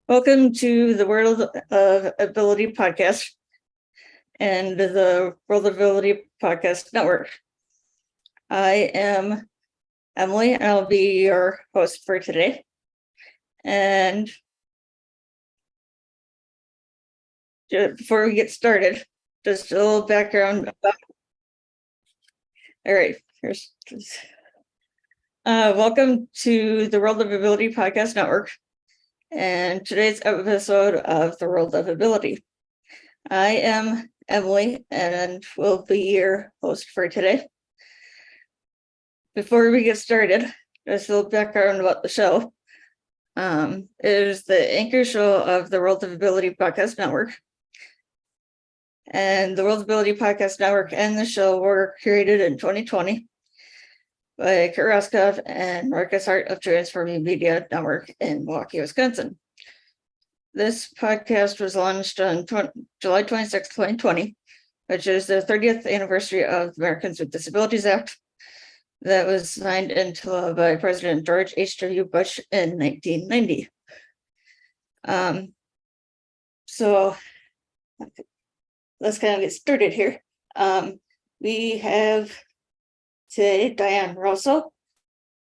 Welcome to the World of Ability podcast and the World of Ability podcast network. I am Emily, and I'll be your host for today. And before we get started, just a little background about. All right, welcome to the World of Ability podcast network and today's episode of the World of Ability. I am Emily and will be your host for today. Before we get started, just a little background about the show. It is the anchor show of the World of Ability podcast network. And the World of Ability podcast network and the show were created in 2020 by Kurt Roskopf and Marcus Hart of Transforming Media Network in Milwaukee, Wisconsin. This podcast was launched on July 26, 2020, which is the 30th anniversary of the Americans with Disabilities Act that was signed into law by President George H.W. Bush in 1990. So let's kind of get started here. We have today Diane Rosso,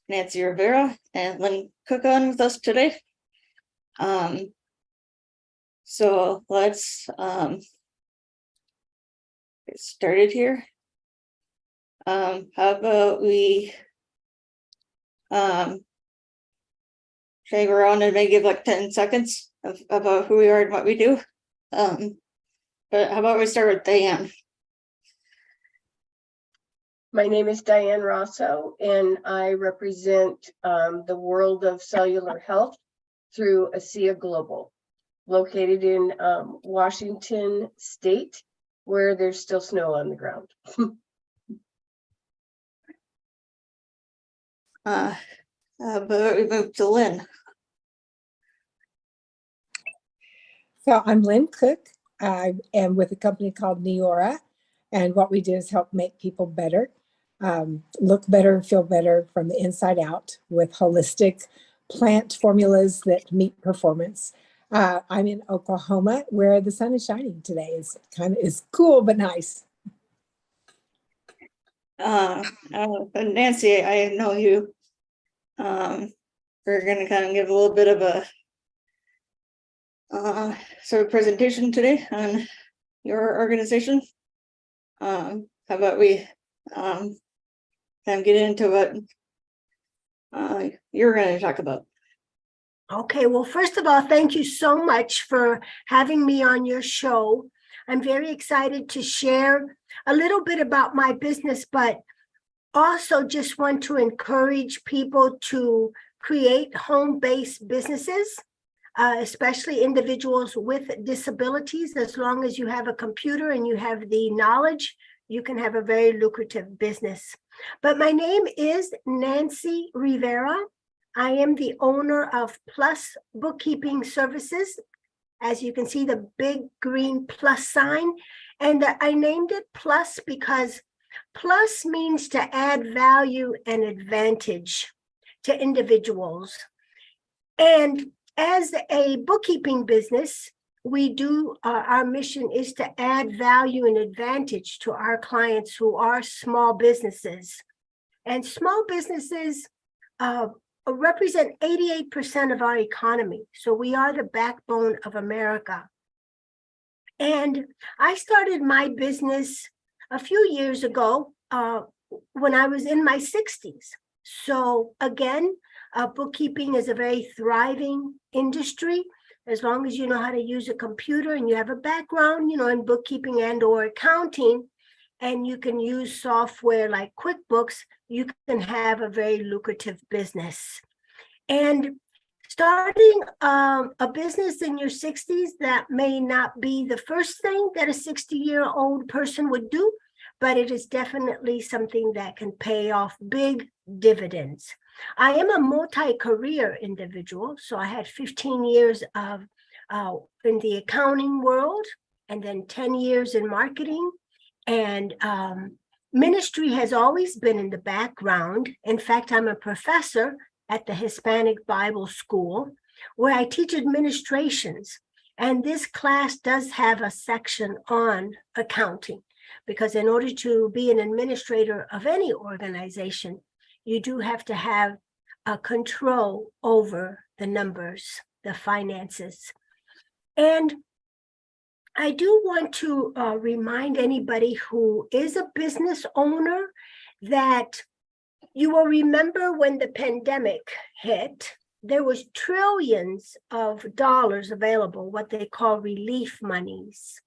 Nancy Rivera, and Lynn Cook on with us today. So let's get started here. How about we say we're on and maybe give like 10 seconds about who we are and what we do. But how about we start with Diane? My name is Diane Rosso, and I represent the world of cellular health through ASEA Global, located in Washington State, where there's still snow on the ground. But we move to Lynn. So I'm Lynn Cook. I am with a company called Neora, and what we do is help make people better, look better, feel better from the inside out with holistic plant formulas that meet performance. I'm in Oklahoma, where the sun is shining today. It's cool but nice. Nancy, I know you. We're going to kind of give a little bit of a sort of presentation today on your organization. How about we kind of get into what you're going to talk about. Okay, well, first of all, thank you so much for having me on your show. I'm very excited to share a little bit about my business, but also just want to encourage people to create home-based businesses, especially individuals with disabilities. As long as you have a computer and you have the knowledge, you can have a very lucrative business. But my name is Nancy Rivera. I am the owner of Plus Bookkeeping Services. As you can see, the big green plus sign. And I named it Plus because plus means to add value and advantage to individuals. And as a bookkeeping business, we do, our mission is to add value and advantage to our clients who are small businesses. And small businesses represent 88% of our economy. So we are the backbone of America. And I started my business a few years ago when I was in my 60s. So again, bookkeeping is a very thriving industry. As long as you know how to use a computer and you have a background, in bookkeeping and or accounting, and you can use software like QuickBooks, you can have a very lucrative business. And starting a business in your 60s, that may not be the first thing that a 60-year-old person would do, but it is definitely something that can pay off big dividends. I am a multi-career individual, so I had 15 years of in the accounting world, and then 10 years in marketing. And ministry has always been in the background. In fact, I'm a professor at the Hispanic Bible School, where I teach administrations. And this class does have a section on accounting, because in order to be an administrator of any organization, you do have to have a control over the numbers, the finances. And I do want to remind anybody who is a business owner that you will remember when the pandemic hit, there was trillions of dollars available, what they call relief monies.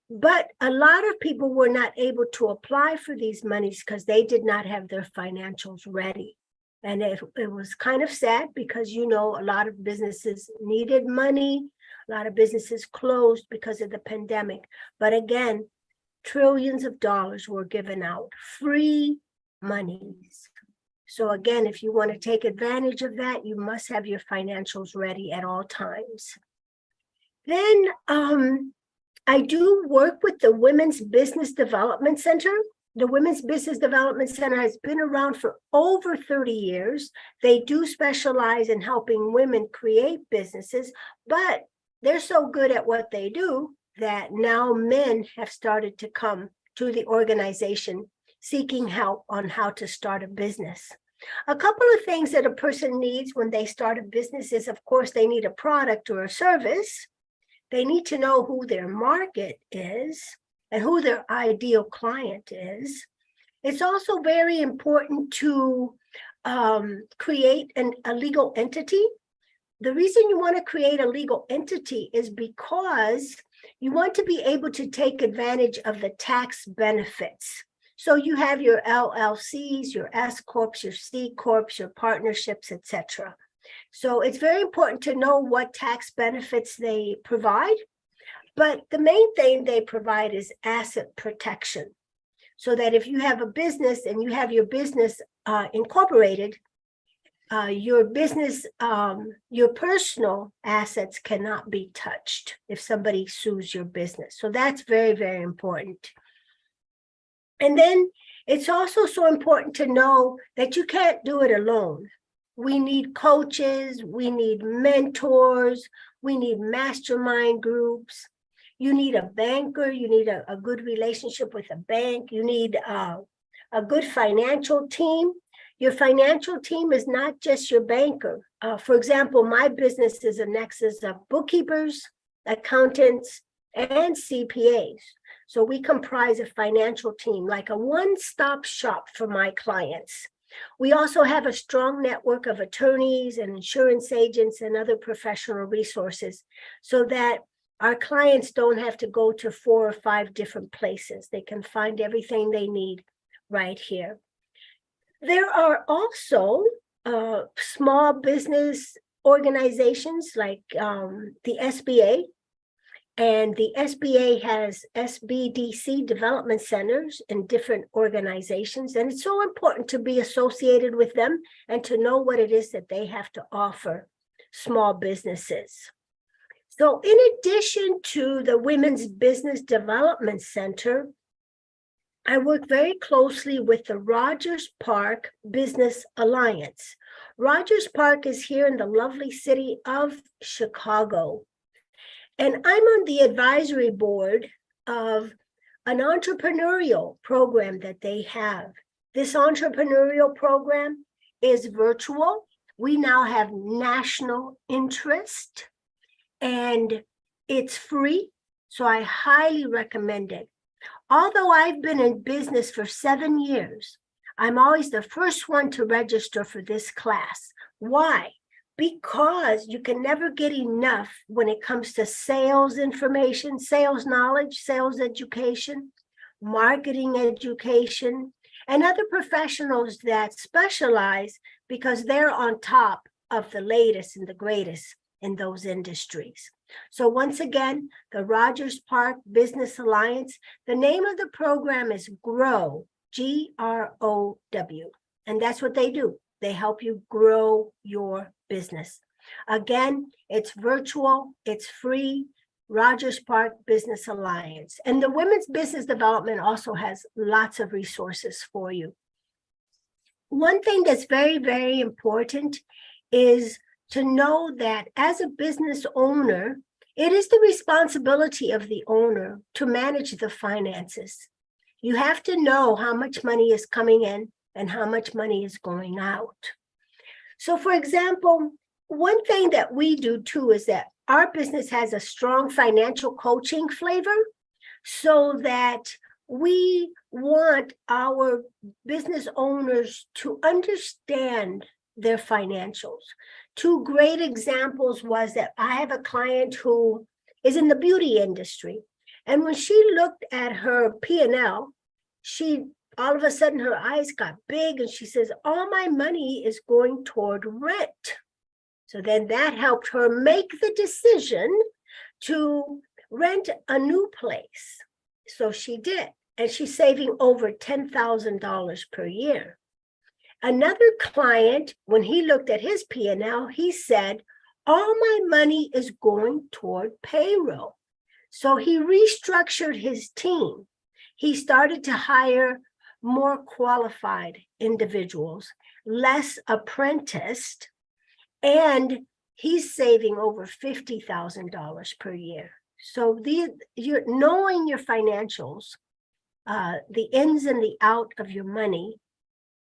But a lot of people were not able to apply for these monies because they did not have their financials ready. And it was kind of sad because, you know, a lot of businesses needed money. A lot of businesses closed because of the pandemic. But again, trillions of dollars were given out, free monies. So again, if you want to take advantage of that, you must have your financials ready at all times. Then I do work with the Women's Business Development Center. The Women's Business Development Center has been around for over 30 years. They do specialize in helping women create businesses, but they're so good at what they do that now men have started to come to the organization seeking help on how to start a business. A couple of things that a person needs when they start a business is, of course, they need a product or a service. They need to know who their market is and who their ideal client is. It's also very important to create a legal entity. The reason you want to create a legal entity is because you want to be able to take advantage of the tax benefits. So you have your LLCs, your S Corps, your C Corps, your partnerships, etc. So it's very important to know what tax benefits they provide. But the main thing they provide is asset protection. So that if you have a business and you have your business incorporated, your business, your personal assets cannot be touched if somebody sues your business. So that's very, very important. And then it's also so important to know that you can't do it alone. We need coaches, we need mentors, we need mastermind groups. You need a banker, you need a good relationship with a bank, you need a good financial team. Your financial team is not just your banker. For example, my business is a nexus of bookkeepers, accountants, and CPAs. So we comprise a financial team, like a one-stop shop for my clients. We also have a strong network of attorneys and insurance agents and other professional resources so that our clients don't have to go to 4 or 5 different places. They can find everything they need right here. There are also small business organizations like the SBA, and the SBA has SBDC development centers in different organizations, and it's so important to be associated with them and to know what it is that they have to offer small businesses. So in addition to the Women's Business Development Center, I work very closely with the Rogers Park Business Alliance. Rogers Park is here in the lovely city of Chicago. And I'm on the advisory board of an entrepreneurial program that they have. This entrepreneurial program is virtual. We now have national interest and it's free. So I highly recommend it. Although I've been in business for 7 years, I'm always the first one to register for this class. Why? Because you can never get enough when it comes to sales information, sales knowledge, sales education, marketing education, and other professionals that specialize because they're on top of the latest and the greatest in those industries. So once again, the Rogers Park Business Alliance, the name of the program is GROW, G-R-O-W, and that's what they do. They help you grow your business. Again, it's virtual, it's free, Rogers Park Business Alliance. And the Women's Business Development also has lots of resources for you. One thing that's very, very important is to know that as a business owner, it is the responsibility of the owner to manage the finances. You have to know how much money is coming in and how much money is going out. So for example, one thing that we do too is that our business has a strong financial coaching flavor, so that we want our business owners to understand their financials. Two great examples was that I have a client who is in the beauty industry. And when she looked at her P&L, she all of a sudden her eyes got big and she says, all my money is going toward rent. So then that helped her make the decision to rent a new place. So she did, and she's saving over $10,000 per year. Another client, when he looked at his P&L, he said, all my money is going toward payroll. So he restructured his team. He started to hire more qualified individuals, less apprenticed, and he's saving over $50,000 per year. So you're knowing your financials, the ins and the out of your money,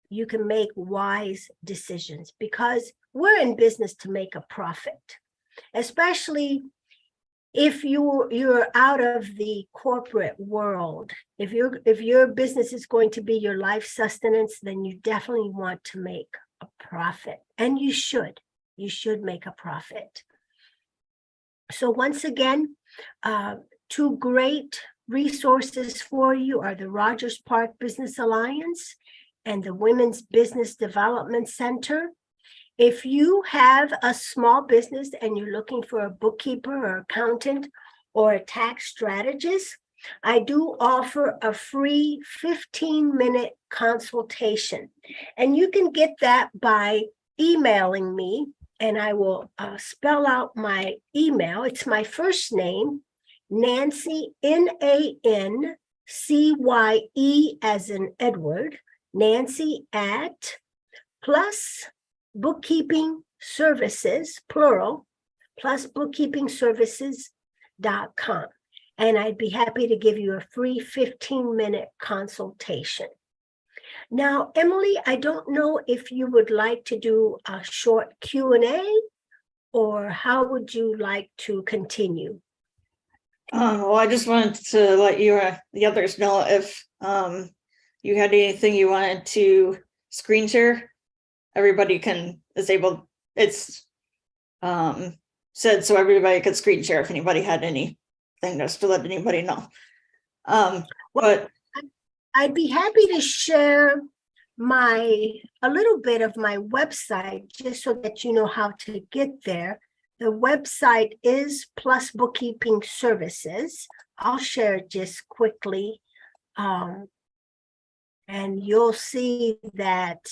you can make wise decisions, because we're in business to make a profit, especially if you're out of the corporate world. If your business is going to be your life sustenance, then you definitely want to make a profit, and you should make a profit. So once again, two great resources for you are the Rogers Park Business Alliance and the Women's Business Development Center. If you have a small business and you're looking for a bookkeeper or accountant or a tax strategist, I do offer a free 15-minute consultation. And you can get that by emailing me, and I will spell out my email. It's my first name, Nancy, Nancye as in Edward, Nancy at plus bookkeeping services, plural, plus bookkeepingservices.com. And I'd be happy to give you a free 15-minute consultation. Now, Emily, I don't know if you would like to do a short Q&A, or how would you like to continue? Well, I just wanted to let you, the others know if you had anything you wanted to screen share. Everybody is able, it's said so everybody could screen share if anybody had anything, just to let anybody know. But I'd be happy to share a little bit of my website, just so that you know how to get there. The website is Plus Bookkeeping Services. I'll share it just quickly. And you'll see that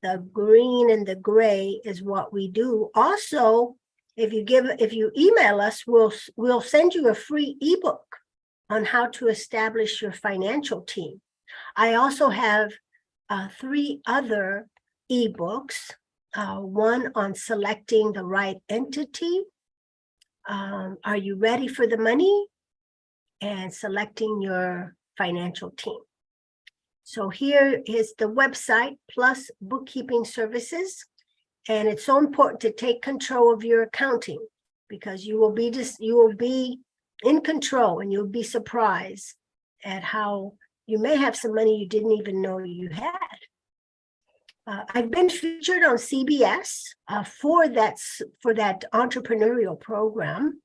the green and the gray is what we do. Also, if you email us, we'll send you a free ebook on how to establish your financial team. I also have 3 other ebooks, one on selecting the right entity, are you ready for the money, and selecting your financial team. So here is the website, Plus Bookkeeping Services, and it's so important to take control of your accounting, because you will be in control, and you'll be surprised at how you may have some money you didn't even know you had. I've been featured on CBS for that entrepreneurial program.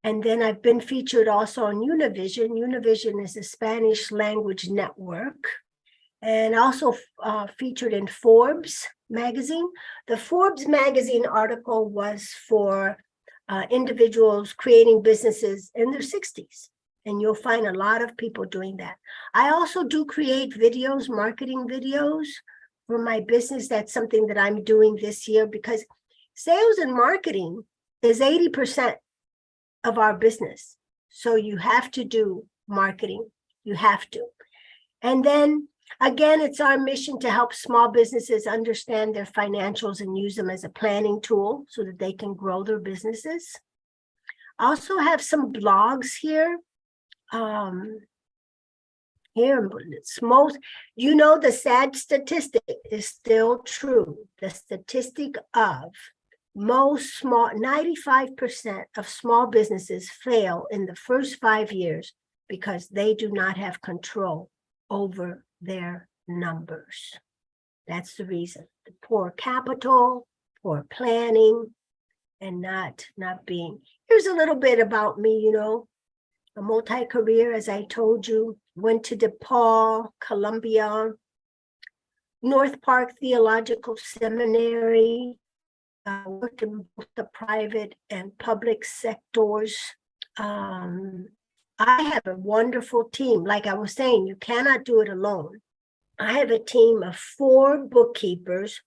And then I've been featured also on Univision. Univision is a Spanish language network. And also featured in Forbes magazine. The Forbes magazine article was for individuals creating businesses in their 60s. And you'll find a lot of people doing that. I also do create videos, marketing videos for my business. That's something that I'm doing this year, because sales and marketing is 80% of our business. So you have to do marketing, you have to. And then Again, it's our mission to help small businesses understand their financials and use them as a planning tool so that they can grow their businesses. I also have some blogs here. Here, it's most, the sad statistic is still true. The statistic of most 95% of small businesses fail in the first 5 years because they do not have control over their numbers. That's the reason. The poor capital, poor planning, and not being. Here's a little bit about me, a multi-career, as I told you, went to DePaul, Columbia, North Park Theological Seminary, worked in both the private and public sectors. I have a wonderful team. Like I was saying, you cannot do it alone. I have a team of 4 bookkeepers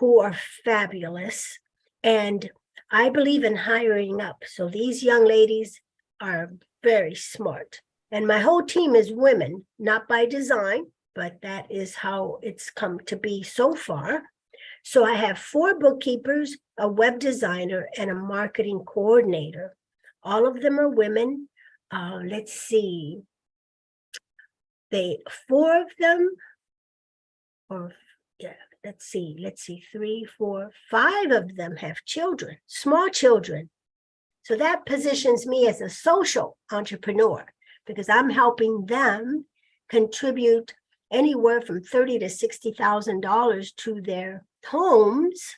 who are fabulous, and I believe in hiring up. So these young ladies are very smart. And my whole team is women, not by design, but that is how it's come to be so far. So I have 4 bookkeepers, a web designer, and a marketing coordinator. All of them are women. Let's see. 4 of them, let's see, 3, 4, 5 of them have children, small children. So that positions me as a social entrepreneur because I'm helping them contribute anywhere from $30,000 to $60,000 to their homes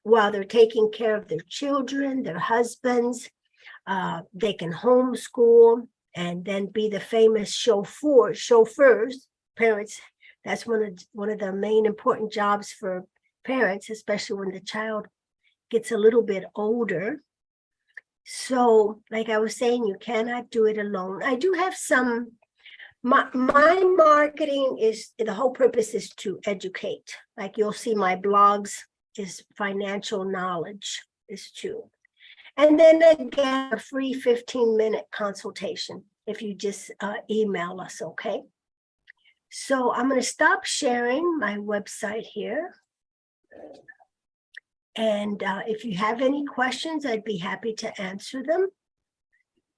while they're taking care of their children, their husbands. They can homeschool and then be the famous chauffeurs. Parents, that's one of the main important jobs for parents, especially when the child gets a little bit older. So, like I was saying, you cannot do it alone. I do have my marketing is, the whole purpose is to educate. Like you'll see my blogs is financial knowledge is true. And then again, a free 15-minute consultation if you just email us, okay? So I'm going to stop sharing my website here. And if you have any questions, I'd be happy to answer them.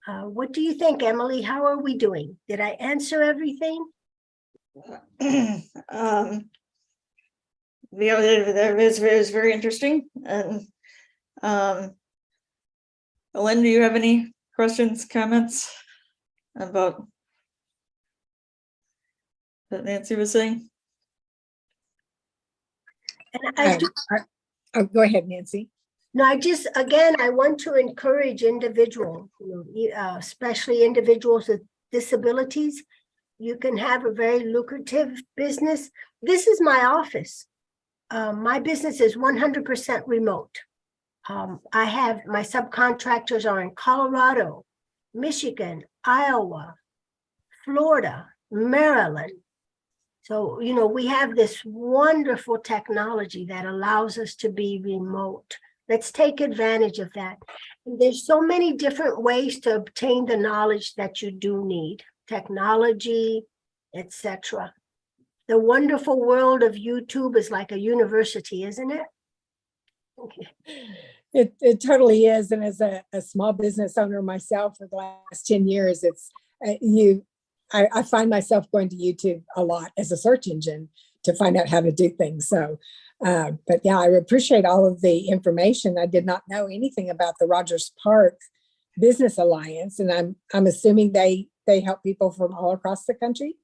What do you think, Emily? How are we doing? Did I answer everything? Yeah, that is very interesting. And Lynn, do you have any questions, comments about what Nancy was saying? And Go ahead, Nancy. No, I want to encourage individuals, especially individuals with disabilities. You can have a very lucrative business. This is my office. My business is 100% remote. I have my subcontractors are in Colorado, Michigan, Iowa, Florida, Maryland. So, we have this wonderful technology that allows us to be remote. Let's take advantage of that. And there's so many different ways to obtain the knowledge that you do need, technology, etc. The wonderful world of YouTube is like a university, isn't it? Okay. It totally is. And as a small business owner myself for the last 10 years, it's I find myself going to YouTube a lot as a search engine to find out how to do things. So, but yeah, I appreciate all of the information. I did not know anything about the Rogers Park Business Alliance, and I'm assuming they help people from all across the country.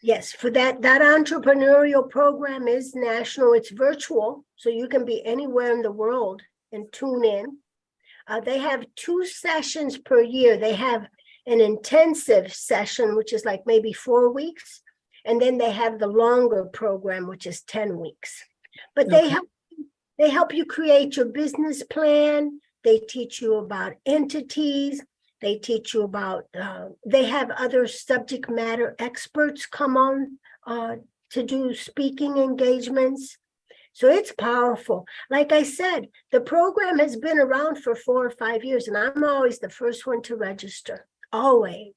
Yes, for that entrepreneurial program is national. It's virtual, so you can be anywhere in the world and tune in. They have 2 sessions per year. They have an intensive session, which is like maybe 4 weeks. And then they have the longer program, which is 10 weeks. But Okay. they help you create your business plan. They teach you about entities. They teach you about, they have other subject matter experts come on to do speaking engagements. So it's powerful. Like I said, the program has been around for 4 or 5 years, and I'm always the first one to register. Always.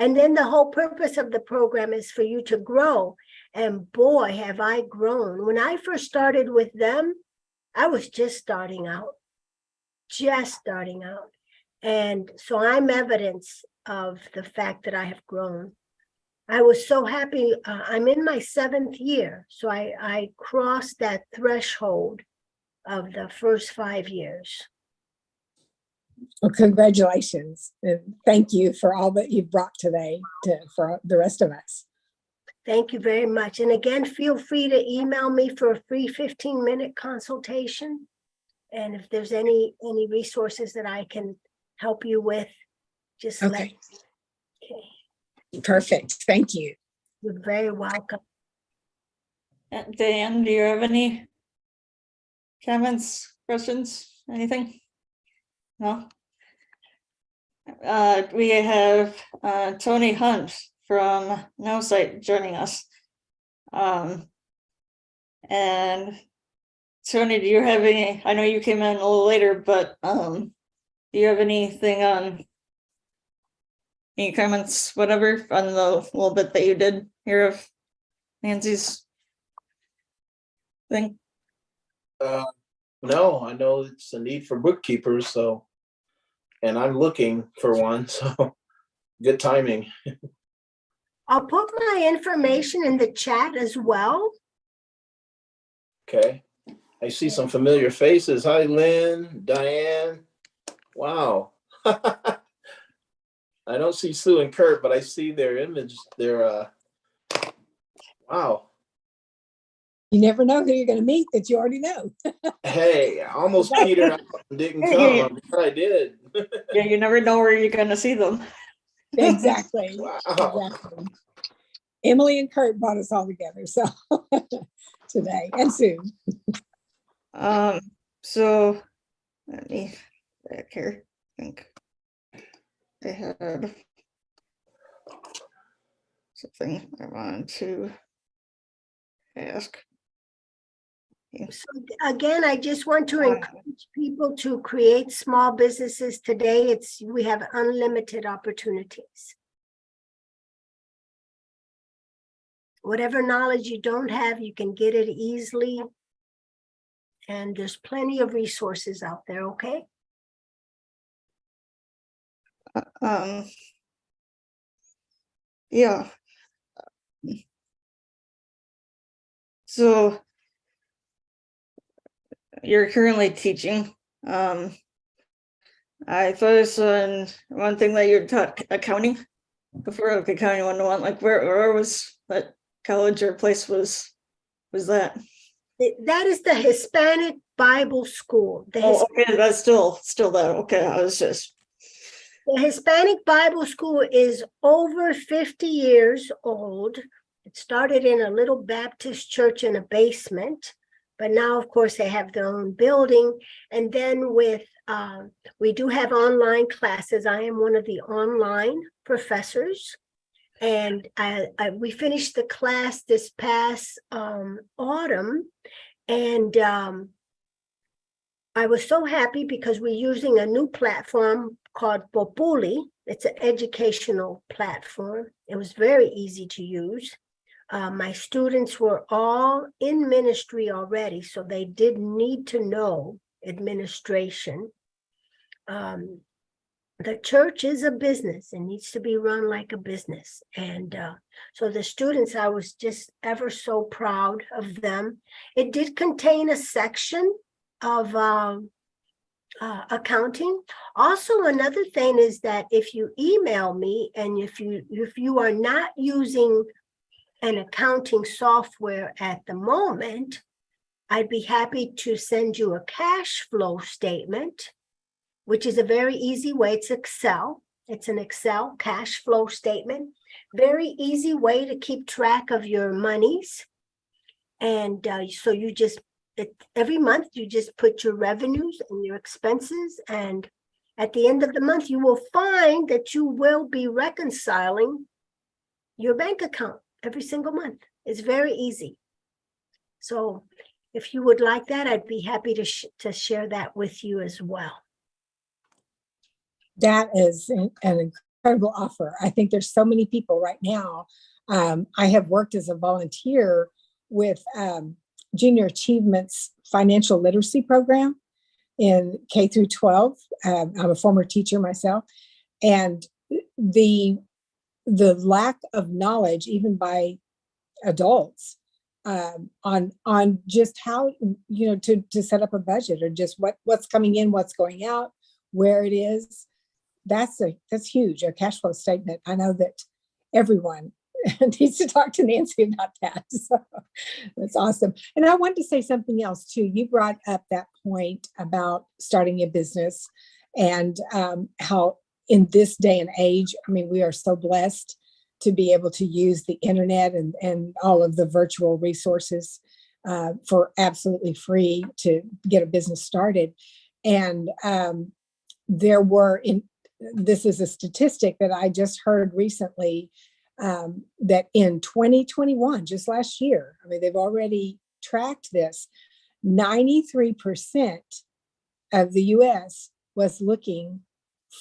And then the whole purpose of the program is for you to grow. And boy, have I grown. When I first started with them, I was just starting out. And so I'm evidence of the fact that I have grown. I was so happy. I'm in my 7th year. So I crossed that threshold of the first 5 years. Well, congratulations. And thank you for all that you've brought today for the rest of us. Thank you very much. And again, feel free to email me for a free 15-minute consultation. And if there's any resources that I can help you with, just let me. Okay. Perfect. Thank you. You're very welcome. Dan, do you have any comments, questions, anything? No? We have Tony Hunt from NoSite joining us. And Tony, do you have any, I know you came in a little later, but do you have anything on, any comments, whatever, on the little bit that you did hear of Nancy's thing? No, I know it's a need for bookkeepers, so, and I'm looking for one, so good timing. I'll put my information in the chat as well. Okay. I see some familiar faces. Hi, Lynn, Diane. Wow. I don't see Sue and Kurt, but I see their image. Wow. You never know who you're going to meet that you already know. Hey, I almost petered out and didn't come. I'm glad I did. Yeah, you never know where you're gonna see them. Exactly. Wow. Exactly. Emily and Kurt brought us all together. So today and soon. So let me back here. I think I had something I wanted to ask. So again, I just want to encourage people to create small businesses today. We have unlimited opportunities. Whatever knowledge you don't have, you can get it easily. And there's plenty of resources out there, okay? Yeah. So you're currently teaching. I focused on one thing that you taught, accounting before, like accounting 101. Like where was that college or place was that? That is the Hispanic Bible School. Oh, okay, that's still that. Okay, I was just. The Hispanic Bible School is over 50 years old. It started in a little Baptist church in a basement, but now, of course, they have their own building. And then we do have online classes. I am one of the online professors. And we finished the class this past autumn. And I was so happy because we're using a new platform called Populi. It's an educational platform. It was very easy to use. My students were all in ministry already, so they didn't need to know administration. The church is a business and needs to be run like a business. And so the students, I was just ever so proud of them. It did contain a section of accounting. Also, another thing is that if you email me and if you are not using an accounting software at the moment, I'd be happy to send you a cash flow statement, which is a very easy way. It's Excel. It's an Excel cash flow statement. Very easy way to keep track of your monies. And so you just, every month, you just put your revenues and your expenses. And at the end of the month, you will find that you will be reconciling your bank account every single month. It's very easy. So if you would like that, I'd be happy to share that with you as well. That is an incredible offer. I think there's so many people right now. I have worked as a volunteer with Junior Achievement's financial literacy program in K through 12. I'm a former teacher myself, and the lack of knowledge, even by adults, on just how, to set up a budget, or just what's coming in, what's going out, where it is. That's huge, a cash flow statement. I know that everyone needs to talk to Nancy about that. So that's awesome. And I want to say something else too. You brought up that point about starting a business, and how in this day and age, I mean, we are so blessed to be able to use the internet and all of the virtual resources for absolutely free to get a business started. And this is a statistic that I just heard recently, that in 2021, just last year, I mean, they've already tracked this, 93% of the US was looking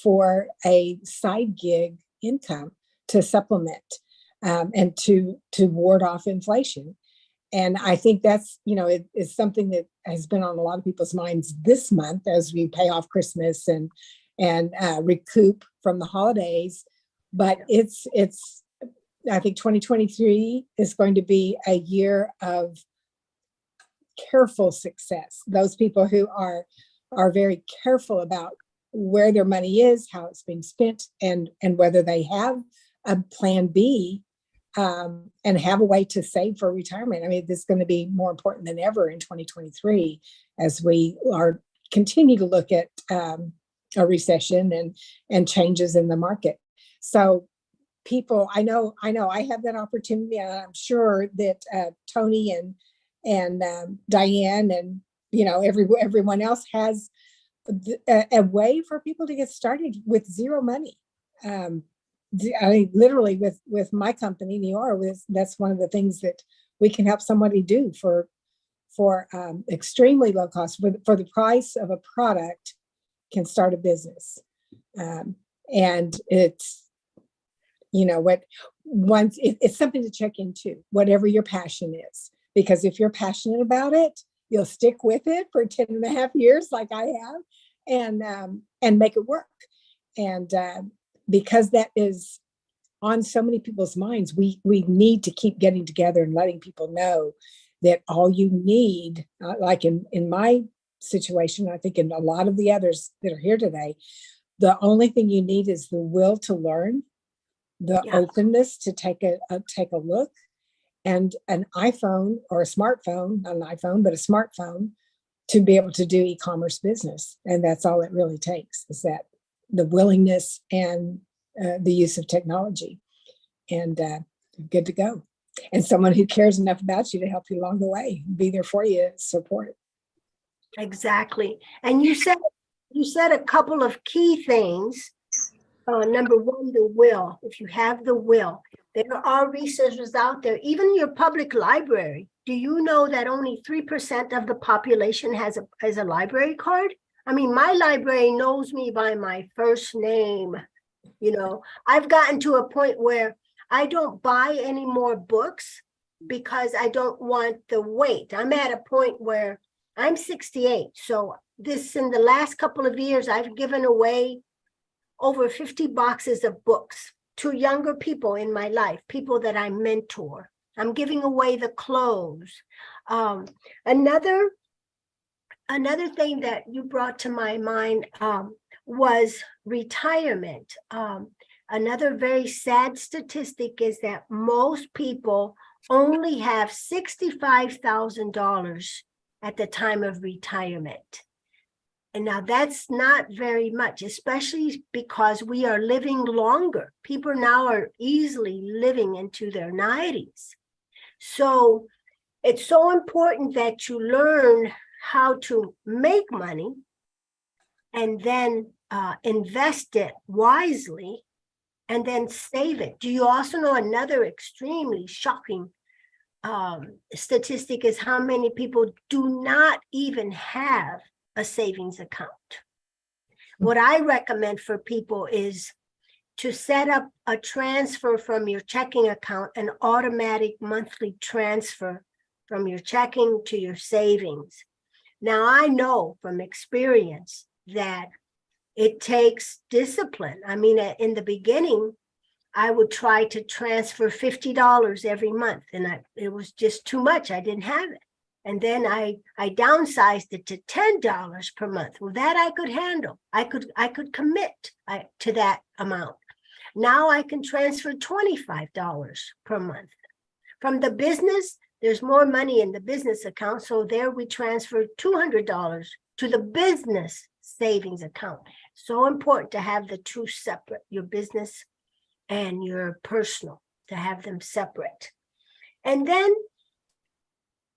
for a side gig income to supplement, and to ward off inflation. And I think that's, it is something that has been on a lot of people's minds this month as we pay off Christmas and recoup from the holidays. But it's I think 2023 is going to be a year of careful success. Those people who are very careful about where their money is, how it's being spent, and whether they have a plan B, and have a way to save for retirement. I mean, this is going to be more important than ever in 2023 as we continue to look at a recession and changes in the market. So people, I know I have that opportunity, and I'm sure that Tony and Diane and everyone else has a way for people to get started with zero money. I mean, literally with my company, Neora, that's one of the things that we can help somebody do for extremely low cost, for the price of a product, can start a business. And it's, it's something to check into, whatever your passion is, because if you're passionate about it, you'll stick with it for 10 and a half years like I have, and make it work. And because that is on so many people's minds, we need to keep getting together and letting people know that all you need, like in my situation, I think in a lot of the others that are here today, the only thing you need is the will to learn, the openness to take a look, and an iPhone or a smartphone, not an iPhone, but a smartphone, to be able to do e-commerce business. And that's all it really takes, is that the willingness and the use of technology, and good to go. And someone who cares enough about you to help you along the way, be there for you, support. Exactly. And you said a couple of key things. Number one, the will. If you have the will, there are resources out there, even your public library. Do you know that only 3% of the population has a library card? I mean, my library knows me by my first name. I've gotten to a point where I don't buy any more books because I don't want the weight. I'm at a point where I'm 68. So in the last couple of years, I've given away over 50 boxes of books to younger people in my life, people that I mentor. I'm giving away the clothes. Another thing that you brought to my mind was retirement. Another very sad statistic is that most people only have $65,000 at the time of retirement. And now that's not very much, especially because we are living longer. People now are easily living into their 90s. So it's so important that you learn how to make money and then invest it wisely and then save it. Do you also know another extremely shocking statistic is how many people do not even have a savings account? What I recommend for people is to set up a transfer from your checking account, an automatic monthly transfer from your checking to your savings. Now, I know from experience that it takes discipline. I mean, in the beginning, I would try to transfer $50 every month, and it was just too much. I didn't have it. And then I downsized it to $10 per month. Well, that I could handle. I could commit to that amount. Now I can transfer $25 per month. From the business, there's more money in the business account. So there we transfer $200 to the business savings account. So important to have the two separate, your business and your personal, to have them separate. And then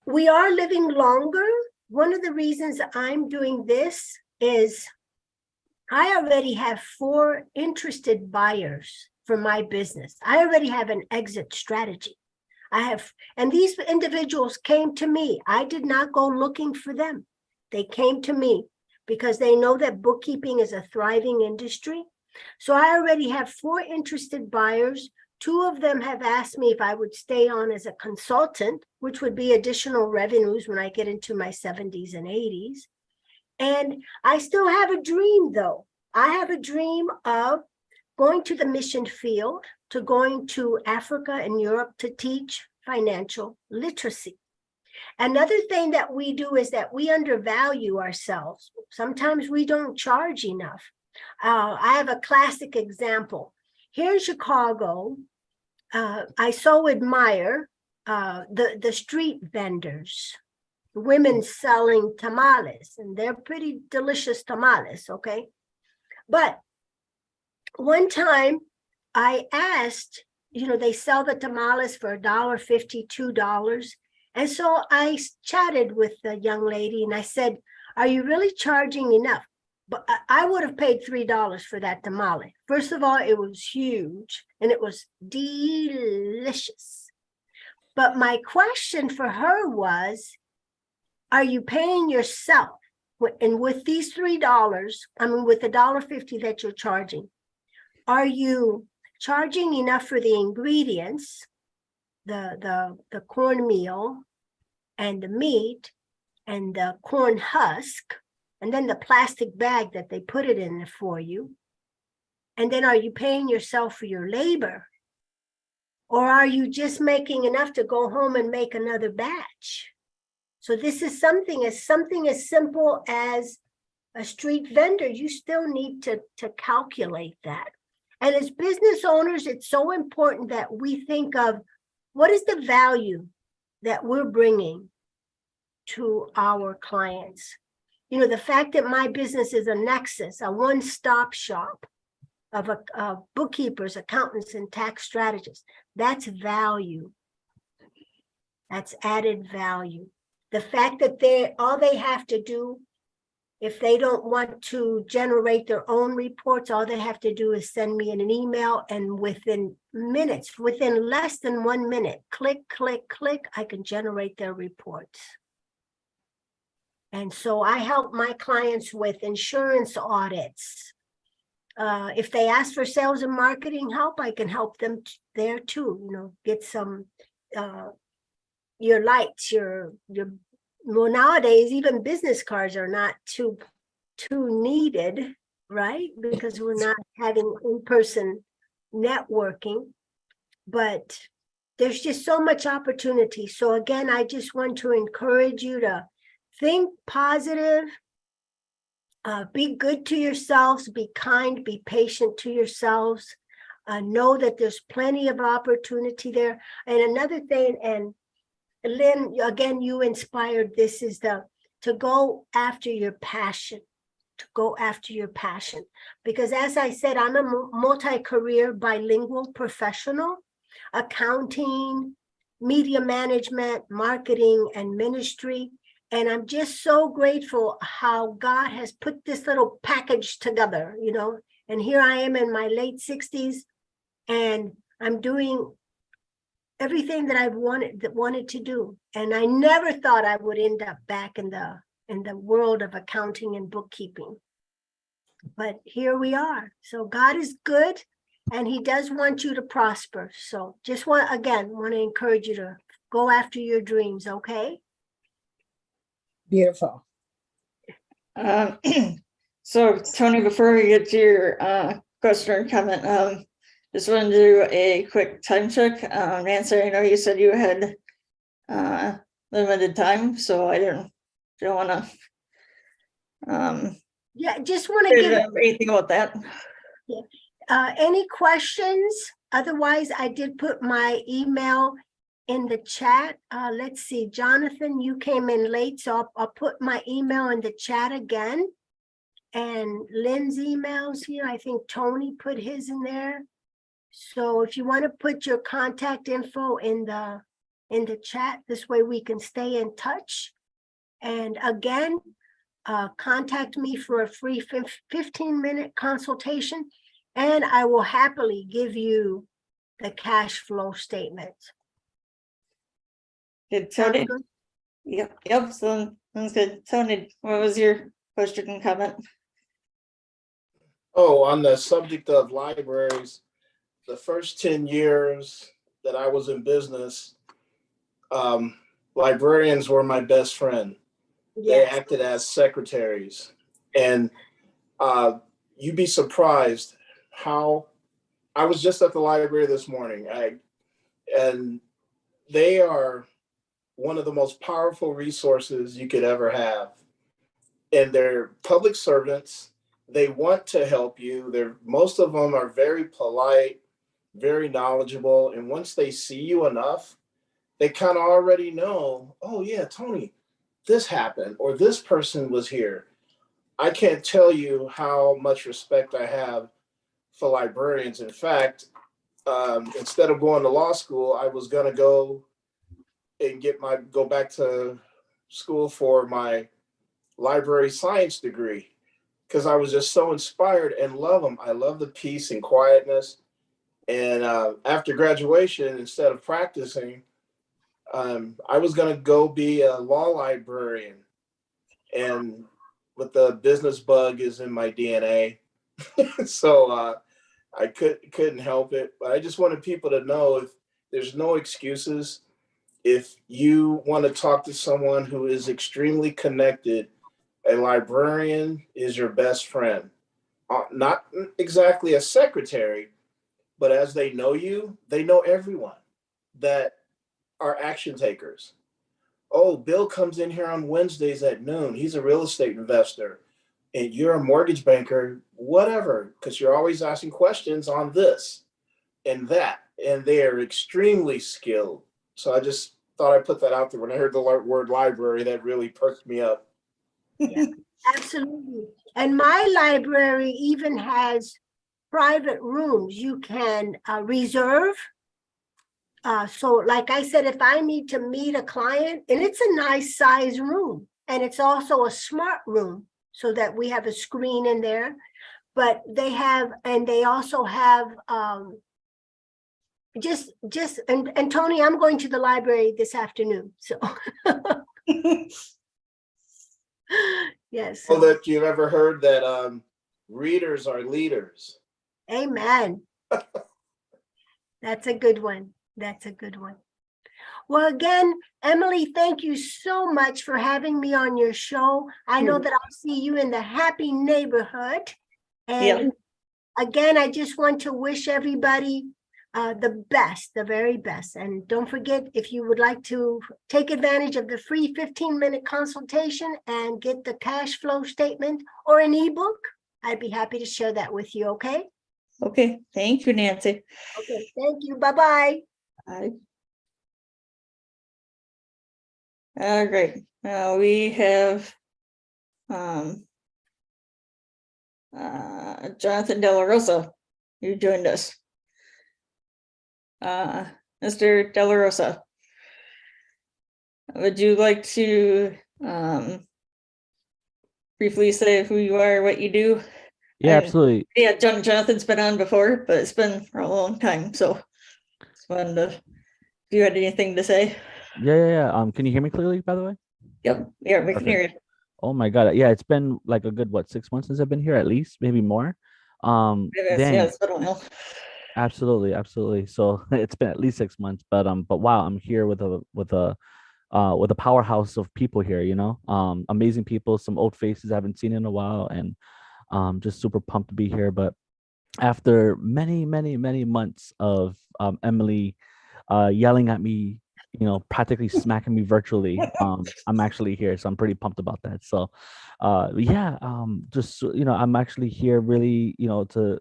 we are living longer. One of the reasons I'm doing this is I already have 4 interested buyers for my business. I already have an exit strategy. And these individuals came to me. I did not go looking for them. They came to me because they know that bookkeeping is a thriving industry. So I already have 4 interested buyers. 2 of them have asked me if I would stay on as a consultant, which would be additional revenues when I get into my 70s and 80s. And I still have a dream, though. I have a dream of going to the mission field, to going to Africa and Europe to teach financial literacy. Another thing that we do is that we undervalue ourselves. Sometimes we don't charge enough. I have a classic example. Here in Chicago, I so admire the street vendors, women selling tamales, and they're pretty delicious tamales, okay? But one time I asked, they sell the tamales for $1.50, $2. And so I chatted with the young lady and I said, are you really charging enough? But I would have paid $3 for that tamale. First of all, it was huge and it was delicious. But my question for her was, are you paying yourself? And with these $3, with the $1.50 that you're charging, are you charging enough for the ingredients, the cornmeal and the meat and the corn husk, and then the plastic bag that they put it in for you? And then are you paying yourself for your labor? Or are you just making enough to go home and make another batch? So this is something as simple as a street vendor. You still need to calculate that. And as business owners, it's so important that we think of what is the value that we're bringing to our clients. The fact that my business is a nexus, a one-stop shop of bookkeepers, accountants, and tax strategists, that's value. That's added value. The fact that all they have to do, if they don't want to generate their own reports, all they have to do is send me an email, and within minutes, within less than 1 minute, click, click, click, I can generate their reports. And so I help my clients with insurance audits. If they ask for sales and marketing help, I can help them there too. Get some your lights, well, nowadays even business cards are not too needed, right? Because we're not having in-person networking, but there's just so much opportunity. So again, I just want to encourage you to think positive, be good to yourselves, be kind, be patient to yourselves, know that there's plenty of opportunity there. And another thing, and Lynn, again, you inspired this, is to go after your passion, because as I said, I'm a multi-career bilingual professional, accounting, media management, marketing, and ministry. And I'm just so grateful how God has put this little package together, and here I am in my late 60s, and I'm doing everything that I've wanted to do. And I never thought I would end up back in the world of accounting and bookkeeping. But here we are. So God is good. and he does want you to prosper. So just want to encourage you to go after your dreams, okay? Beautiful. Um, so Tony, before we get to your question or comment, just wanted to do a quick time check. Nancy, I know you said you had limited time, so I don't want to Yeah, just want to give anything about that. any questions? Otherwise, I did put my email in the chat. Let's see, Jonathan, you came in late, so I'll put my email in the chat again. And Lynn's emails here, I think Tony put his in there. So if you want to put your contact info in the chat, this way we can stay in touch. And again, contact me for a free 15-minute consultation, and I will happily give you the cash flow statement. Did Sound Tony? good? Yep, sounds good. Tony, what was your question and comment? Oh, on the subject of libraries, the first 10 years that I was in business, librarians were my best friend. They Yes. acted as secretaries. And you'd be surprised how I was just at the library this morning. And they are one of the most powerful resources you could ever have. And they're public servants. They want to help you. Most of them are very polite, very knowledgeable. And once they see you enough, they kind of already know, oh yeah, Tony, this happened, or this person was here. I can't tell you how much respect I have for librarians. In fact, instead of going to law school, I was going to go and go back to school for my library science degree, because I was just so inspired and love them. I love the peace and quietness. And after graduation, instead of practicing, I was going to go be a law librarian. And with the business bug is in my DNA. So I couldn't help it. But I just wanted people to know, if there's no excuses. If you want to talk to someone who is extremely connected, a librarian is your best friend. Not exactly a secretary, but as they know you, they know everyone that are action takers. Oh, Bill comes in here on Wednesdays at noon. He's a real estate investor. And you're a mortgage banker, whatever, because you're always asking questions on this and that. And they are extremely skilled. So I just thought I'd put that out there. When I heard the word library, that really perked me up. Yeah, absolutely. And my library even has private rooms you can reserve. So like I said, if I need to meet a client, and it's a nice size room, and it's also a smart room, so that we have a screen in there, but they also have and Tony, I'm going to the library this afternoon, so. Yes. So that you've ever heard that readers are leaders. Amen. That's a good one. That's a good one. Well, again, Emily, thank you so much for having me on your show. I know that I'll see you in the happy neighborhood. And again, I just want to wish everybody the best, the very best. And don't forget, if you would like to take advantage of the free 15-minute consultation and get the cash flow statement or an ebook, I'd be happy to share that with you, okay? Okay, thank you, Nancy. Okay, thank you. Bye-bye. Bye. Great. Now we have Jonathan De La Rosa, who joined us. Mr. De La Rosa, would you like to briefly say who you are, what you do? Yeah, And- absolutely. Yeah, Jonathan's been on before, but it's been for a long time, so just wanted to, if you had anything to say. Yeah. Can you hear me clearly, by the way? Yep, yeah, we can hear you. Oh my God. Yeah, it's been like a good, 6 months since I've been here, at least, maybe more. Yeah, Dang. it's been a while. Absolutely, absolutely. So it's been at least 6 months, but wow, I'm here with a powerhouse of people here, amazing people, some old faces I haven't seen in a while, and just super pumped to be here. But after many, many, many months of Emily yelling at me, practically smacking me virtually, I'm actually here, so I'm pretty pumped about that. So, yeah, just I'm actually here really, to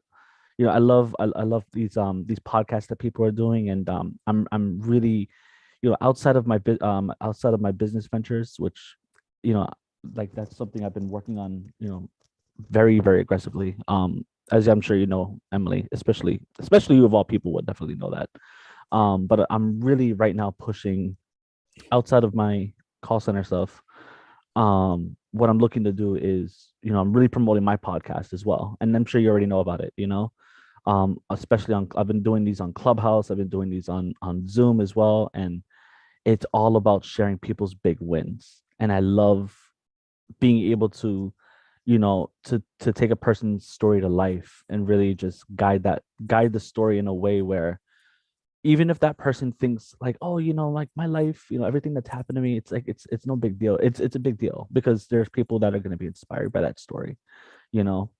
I love these podcasts that people are doing, and I'm really, outside of my business ventures, which you know like that's something I've been working on, very, very aggressively. As I'm sure you know, Emily, especially you of all people would definitely know that. But I'm really right now pushing outside of my call center stuff. What I'm looking to do is, I'm really promoting my podcast as well, and I'm sure you already know about it. Especially I've been doing these on Clubhouse, I've been doing these on Zoom as well, and it's all about sharing people's big wins. And I love being able to, to take a person's story to life and really just guide the story in a way where even if that person thinks like, oh, like my life, everything that's happened to me, it's like it's no big deal. It's a big deal because there's people that are going to be inspired by that story, you know.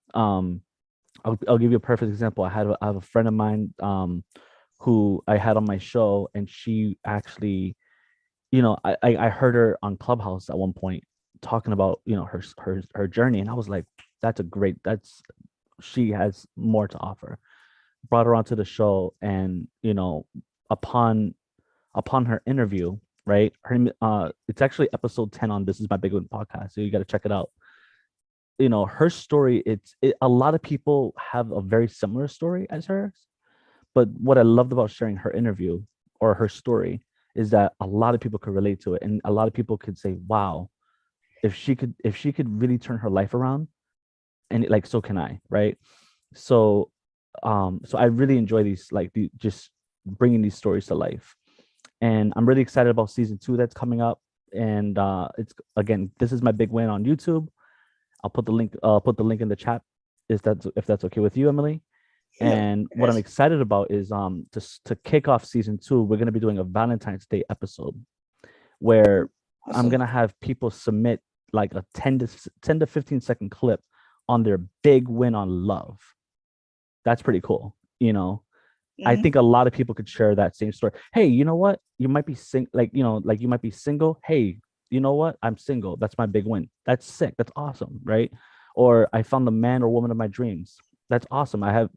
I'll give you a perfect example. I have a friend of mine who I had on my show, and she actually, I heard her on Clubhouse at one point talking about, her journey, and I was like, that's she has more to offer. Brought her onto the show, and upon her interview, right? It's actually episode 10 on This Is My Big Win podcast, so you got to check it out. Her story, a lot of people have a very similar story as hers, but what I loved about sharing her interview or her story is that a lot of people could relate to it, and a lot of people could say, wow, if she could really turn her life around, and like, so can I, right? So so I really enjoy these, like, just bringing these stories to life, and I'm really excited about season 2 that's coming up. And it's, again, This Is My Big Win on YouTube. I'll put the link in the chat, if that's okay with you, Emily. Yeah, And what I'm excited about is to kick off season 2, we're going to be doing a Valentine's Day episode where I'm awesome. going to have people submit like a 10 to 15-second clip on their big win on love. That's pretty cool. I Mhm. think a lot of people could share that same story. Hey, you know what? You might be like you might be single. Hey, you know what? I'm single. That's my big win. That's sick. That's awesome, right? Or I found the man or woman of my dreams. That's awesome. I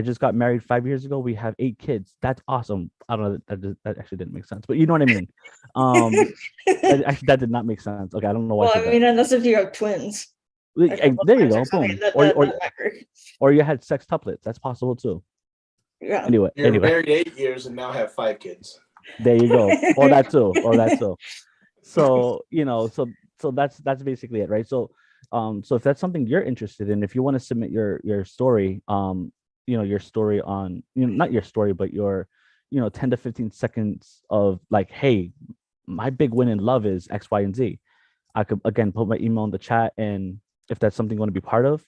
just got married 5 years ago. We have 8 kids. That's awesome. I don't know. That actually didn't make sense, but you know what I mean. Actually, that did not make sense. Okay, I don't know why I Well, said I that. mean, unless if you have twins, a couple There you twins or go. something, Boom. that Or that or that might work. or you had sextuplets. That's possible too. Yeah. Anyway, You're married 8 years and now have 5 kids. there you go. Or that too. Or that too. So so that's basically it, right? So if that's something you're interested in, if you want to submit your story, your story on, not your story, but your 10 to 15 seconds of like, hey, my big win in love is X, Y, and Z. I could, again, put my email in the chat, and if that's something you want to be part of,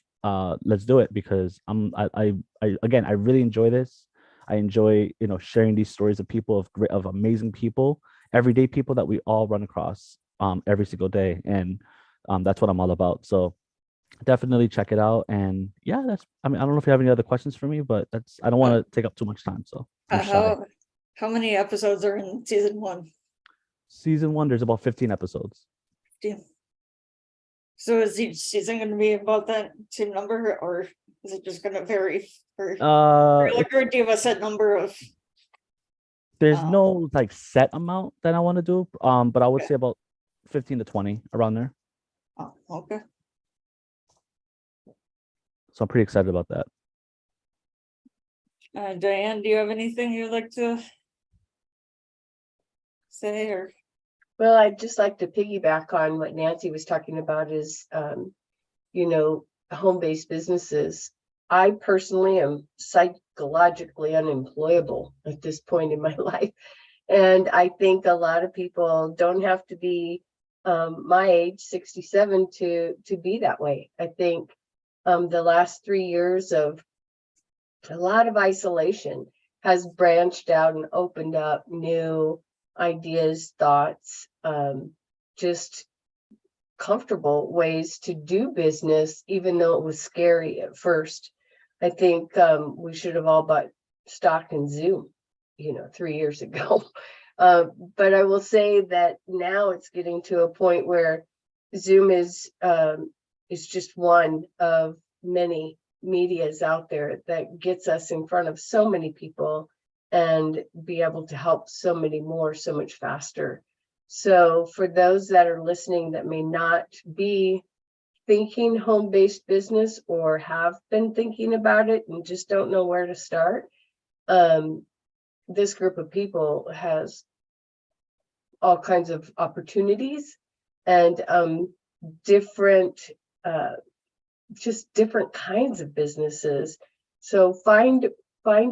let's do it, because I again, I really enjoy this. I enjoy, sharing these stories of people, of amazing people, everyday people that we all run across every single day, and that's what I'm all about. So definitely check it out. And yeah, I mean, I don't know if you have any other questions for me, but I don't want to take up too much time, so I'm shy. How many episodes are in season 1? Season 1, there's about 15 episodes. So is each season going to be about that same number, or is it just going to vary? Or It's do you have a set number of? There's Um, no like set amount that I want to do, but I would Okay. say about 15 to 20 around there. Oh, okay. So I'm pretty excited about that. Diane, do you have anything you'd like to say, or? Well, I'd just like to piggyback on what Nancy was talking about is, home-based businesses. I personally am psychologically unemployable at this point in my life. And I think a lot of people don't have to be my age, 67, to be that way. I think the last 3 years of a lot of isolation has branched out and opened up new ideas, thoughts, just comfortable ways to do business, even though it was scary at first. I think we should have all bought stock in Zoom, 3 years ago. But I will say that now it's getting to a point where Zoom is just one of many medias out there that gets us in front of so many people and be able to help so many more so much faster. So for those that are listening that may not be thinking home-based business or have been thinking about it and just don't know where to start, this group of people has all kinds of opportunities and different kinds of businesses. So find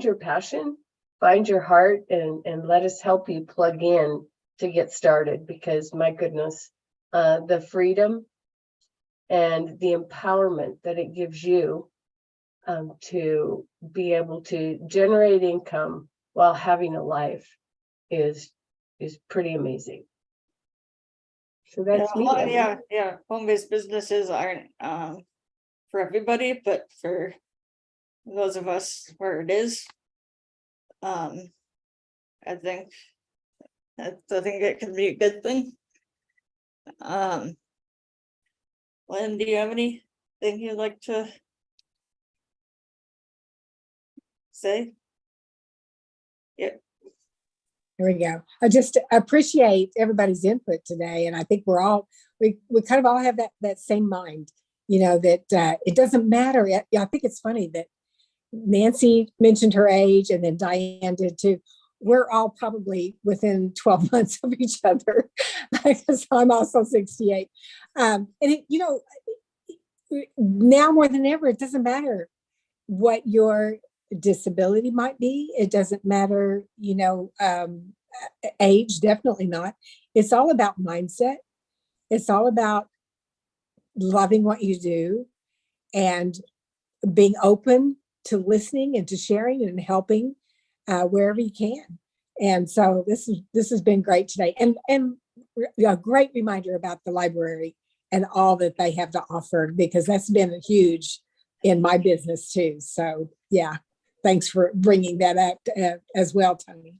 your passion, find your heart, and let us help you plug in to get started, because my goodness, the freedom and the empowerment that it gives you to be able to generate income while having a life is pretty amazing. So that's me. Emily. Yeah. Home-based businesses aren't for everybody, but for those of us where it is, I think it can be a good thing. Lynn, do you have anything you'd like to say? Here we go. I just appreciate everybody's input today. And I think we kind of all have that same mind, that it doesn't matter. I think it's funny that Nancy mentioned her age and then Diane did too. We're all probably within 12 months of each other because I'm also 68. And now more than ever, it doesn't matter what your disability might be. It doesn't matter, age, definitely not. It's all about mindset. It's all about loving what you do and being open to listening and to sharing and helping wherever you can. And so this has been great today, and a great reminder about the library and all that they have to offer, because that's been huge in my business too. So yeah, thanks for bringing that up as well, Tony.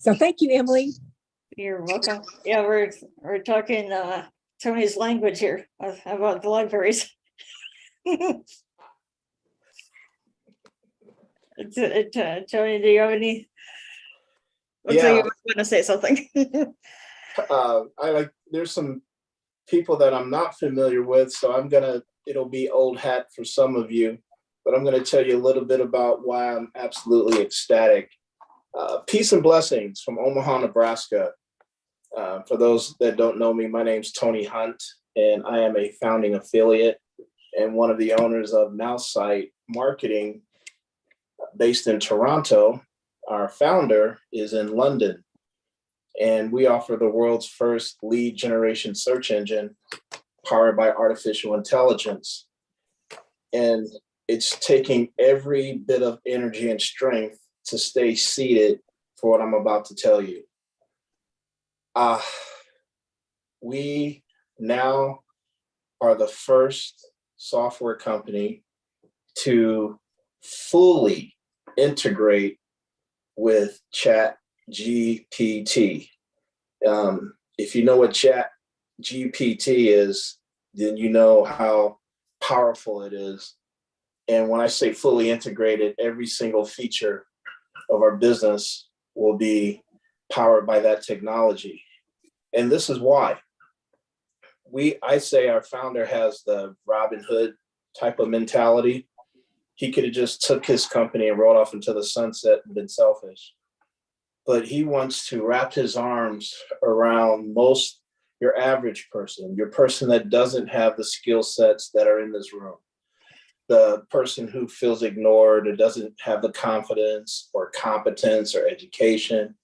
So thank you, Emily. You're welcome. Yeah, we're talking Tony's language here about the libraries. Tony, do you have any? Looks like you want to say something. There's some people that I'm not familiar with, so it'll be old hat for some of you, but I'm gonna tell you a little bit about why I'm absolutely ecstatic. Peace and blessings from Omaha, Nebraska. For those that don't know me, my name's Tony Hunt, and I am a founding affiliate and one of the owners of NowSite Marketing, based in Toronto. Our founder is in London, and we offer the world's first lead generation search engine powered by artificial intelligence. And it's taking every bit of energy and strength to stay seated for what I'm about to tell you. We now are the first software company to fully integrate with ChatGPT. If you know what ChatGPT is, then you know how powerful it is. And when I say fully integrated, every single feature of our business will be powered by that technology. And this is why. I say our founder has the Robin Hood type of mentality. He could have just took his company and rode off into the sunset and been selfish. But he wants to wrap his arms around your average person, your person that doesn't have the skill sets that are in this room, the person who feels ignored or doesn't have the confidence or competence or education,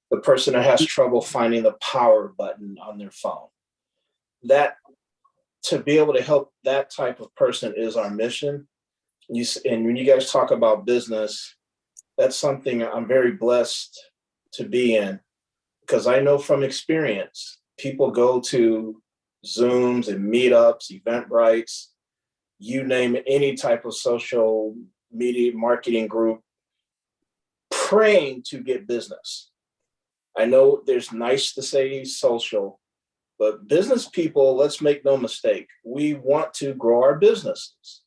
the person that has trouble finding the power button on their phone. That, to be able to help that type of person is our mission. And when you guys talk about business, that's something I'm very blessed to be in, because I know from experience, people go to Zooms and meetups, Eventbrites, you name it, any type of social media marketing group, praying to get business. I know there's nice to say social, but business people, let's make no mistake, we want to grow our businesses.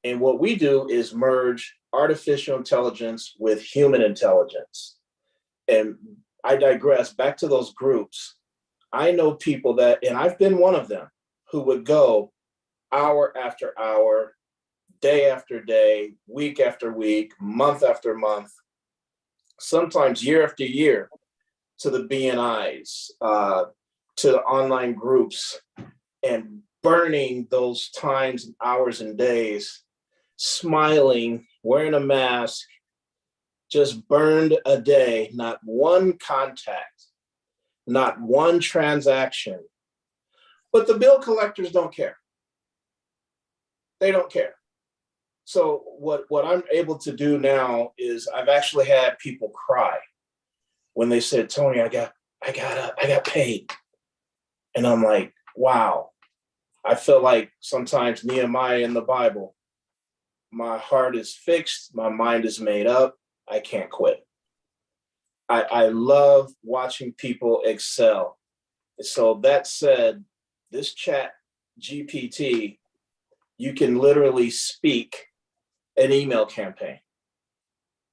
And what we do is merge artificial intelligence with human intelligence. And I digress, back to those groups. I know people that, and I've been one of them, who would go hour after hour, day after day, week after week, month after month, sometimes year after year, to the BNIs, to the online groups, and burning those times and hours and days, smiling, wearing a mask, just burned a day, not one contact, not one transaction. But the bill collectors don't care. They don't care. So what I'm able to do now is I've actually had people cry when they said, Tony, I got paid. And I'm like, wow. I feel like sometimes Nehemiah in the Bible, my heart is fixed, my mind is made up, I can't quit. I love watching people excel. So that said, this chat GPT, you can literally speak an email campaign,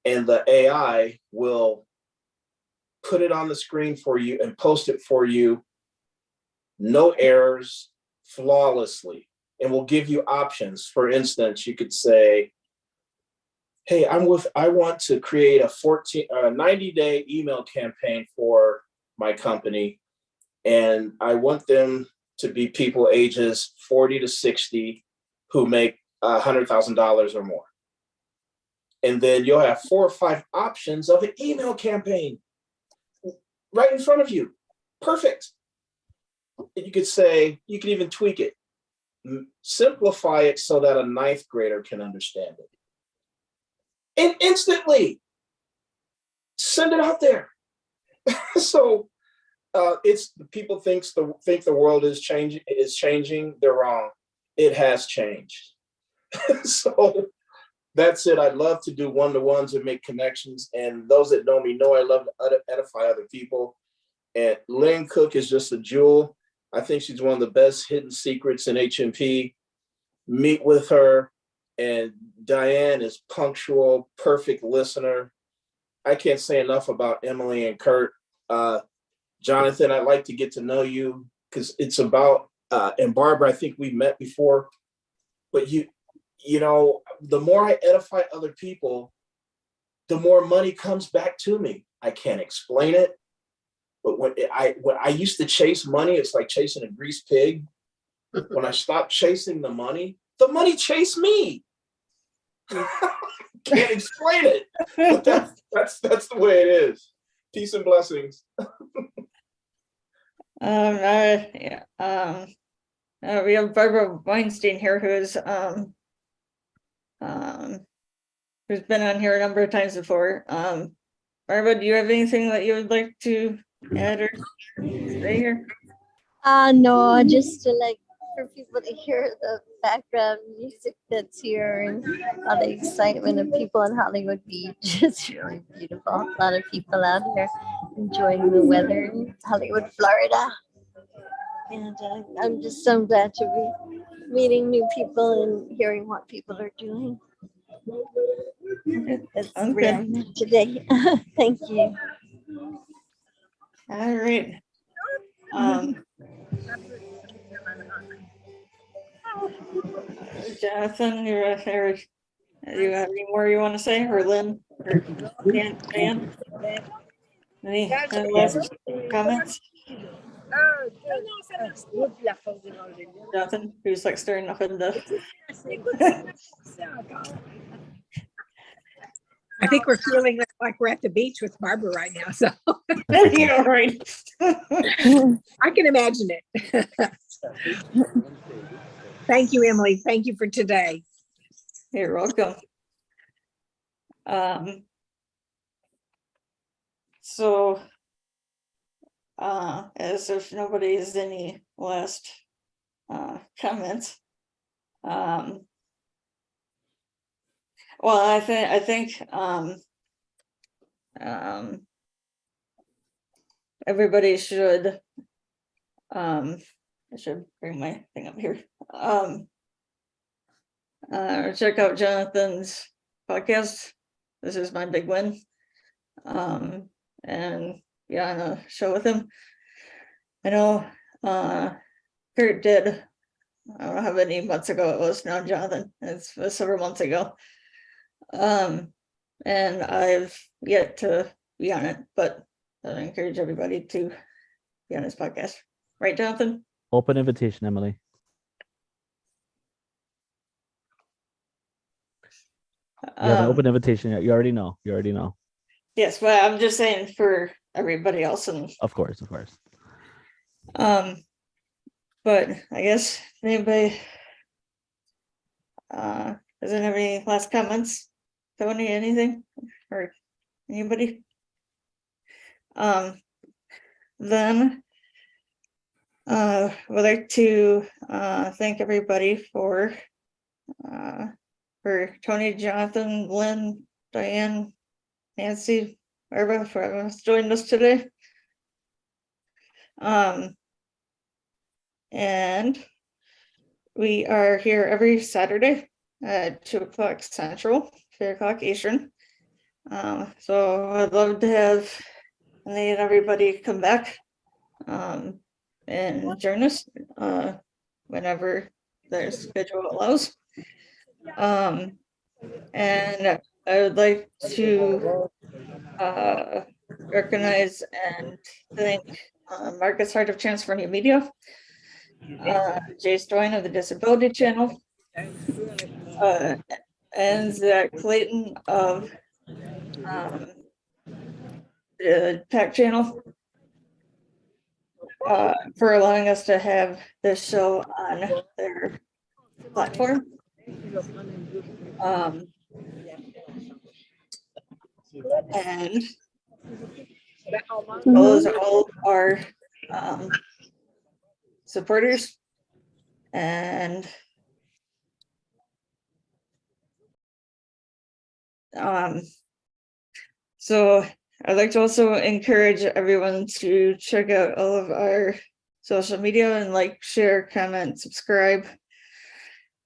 and the AI will put it on the screen for you and post it for you, no errors, flawlessly, and will give you options. For instance, you could say, hey, I want to create a 90-day email campaign for my company, and I want them to be people ages 40 to 60 who make $100,000 or more. And then you'll have 4 or 5 options of an email campaign right in front of you. Perfect. And you could say, you can even tweak it, simplify it so that a 9th grader can understand it. And instantly send it out there. So it's people think the world is changing. They're wrong. It has changed. So that's it. I'd love to do one-to-ones and make connections. And those that know me know I love to edify other people. And Lynn Cook is just a jewel. I think she's one of the best hidden secrets in HMP. Meet with her. And Diane is punctual, perfect listener. I can't say enough about Emily and Kurt. Jonathan, I'd like to get to know you, because it's about, and Barbara, I think we met before, but you know, the more I edify other people, the more money comes back to me. I can't explain it, but when I used to chase money, it's like chasing a greased pig. When I stopped chasing the money chased me. Can't explain it, but that's the way it is. Peace and blessings. We have Barbara Weinstein here, who's been on here a number of times before. Barbara, do you have anything that you would like to add or say here? No, just to for people to hear the background music that's here and all the excitement of people in Hollywood Beach. It's really beautiful. A lot of people out here enjoying the weather in Hollywood, Florida. And I'm just so glad to be meeting new people and hearing what people are doing. That's where I'm at today. Thank you. All right. Jonathan, you're here. Do you have any more you want to say, or Lynn, or Dan? Any last comments? Jonathan, who's like staring up in the. I think we're feeling like we're at the beach with Barbara right now. So Yeah, right. I can imagine it. Thank you, Emily. Thank you for today. You're welcome. So, as if nobody has any last comments. Well, I think everybody should, I should bring my thing up here. Check out Jonathan's podcast. This is my big win. And yeah, on a show with him. I know Kurt did. I don't know how many months ago it was now, Jonathan. It was several months ago. And I've yet to be on it, but I encourage everybody to be on his podcast. Right, Jonathan? Open invitation, Emily. You have an open invitation. You already know. You already know. Yes, but I'm just saying for everybody else, and Of course, of course. but I guess anybody doesn't have any last comments. Tony, anything or anybody? Then would like to thank everybody for Tony, Jonathan, Lynn, Diane, Nancy, Barbara, for everyone who's joined us today. And we are here every Saturday at 2 o'clock Central, 3 o'clock Eastern. So I'd love to have everybody come back and join us whenever their schedule allows. And I would like to recognize and thank Marcus Hart of Transforming Media, Jay Stoyan of the Disability Channel, and Zach Clayton of the PAC Channel, for allowing us to have this show on their platform. And those are all our supporters. And so I'd like to also encourage everyone to check out all of our social media and like, share, comment, subscribe,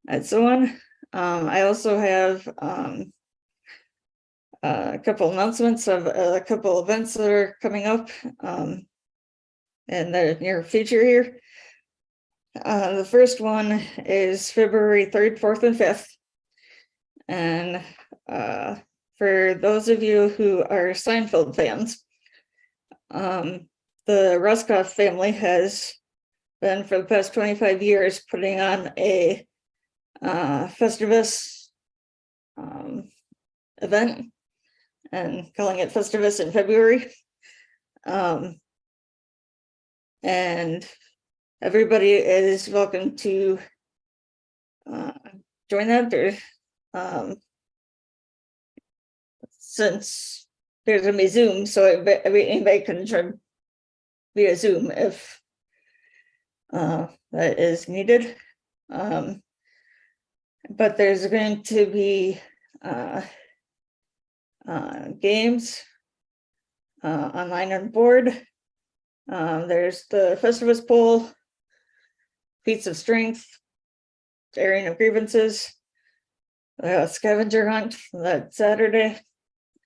and so on. I also have a couple announcements of a couple events that are coming up in the near future here. The first one is February 3rd, 4th, and 5th. And for those of you who are Seinfeld fans, the Ruskoff family has been for the past 25 years putting on a Festivus event and calling it Festivus in February. And everybody is welcome to join that. There, since there's gonna be Zoom, so anybody can join via Zoom if that is needed. But there's going to be games online on board. There's the Festivus poll, feats of strength, airing of grievances, scavenger hunt that Saturday,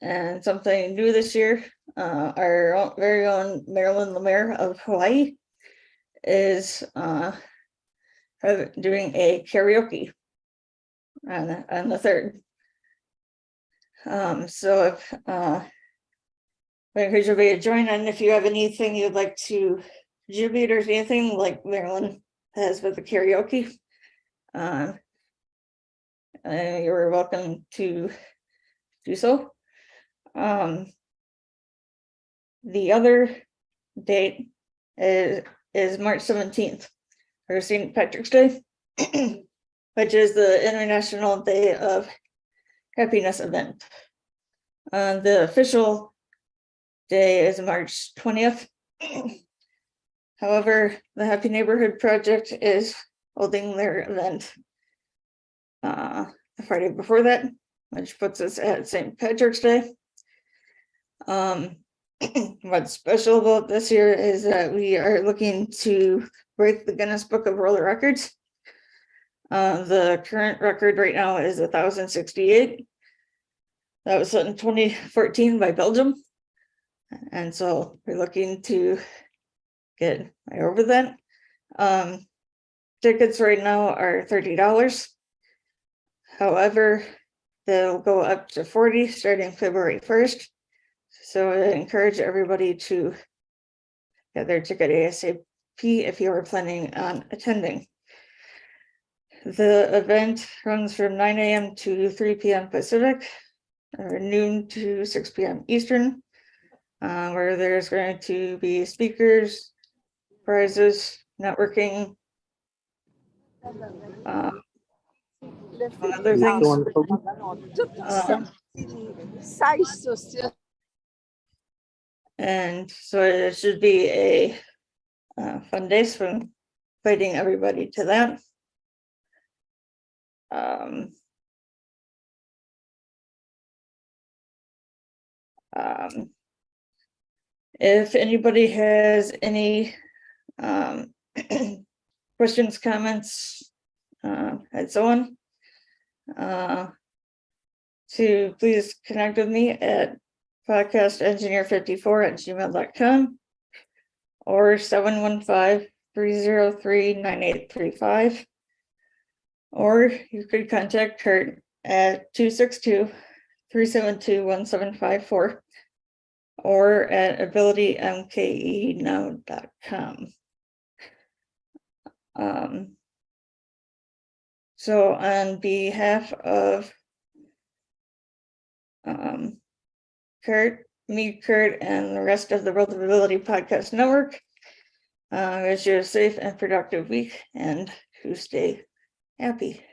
and something new this year. Our very own Marilyn Lemaire of Hawaii is doing a karaoke on the 3rd. So if I encourage everybody to join, and if you have anything you'd like to contribute or anything like Marilyn has with the karaoke, you're welcome to do so. The other date is March 17th, or St. Patrick's Day. which is the International Day of Happiness event. The official day is March 20th. However, the Happy Neighborhood Project is holding their event the Friday before that, which puts us at St. Patrick's Day. What's special about this year is that we are looking to break the Guinness Book of World Records. The current record right now is 1,068. That was set in 2014 by Belgium. And so we're looking to get right over that. Tickets right now are $30. However, they'll go up to $40 starting February 1st. So I encourage everybody to get their ticket ASAP if you are planning on attending. The event runs from 9 a.m. to 3 p.m. Pacific, or noon to 6 p.m. Eastern, where there's going to be speakers, prizes, networking, other things. And so it should be a fun day, so I'm inviting everybody to that. If anybody has any questions, comments, and so on, to please connect with me at podcastengineer54@gmail.com or 715-303-9835. Or you could contact Kurt at 262-372-1754 or at abilitymkenow.com. So on behalf of Kurt, and the rest of the World of Ability Podcast Network, wish you a safe and productive week and to stay happy.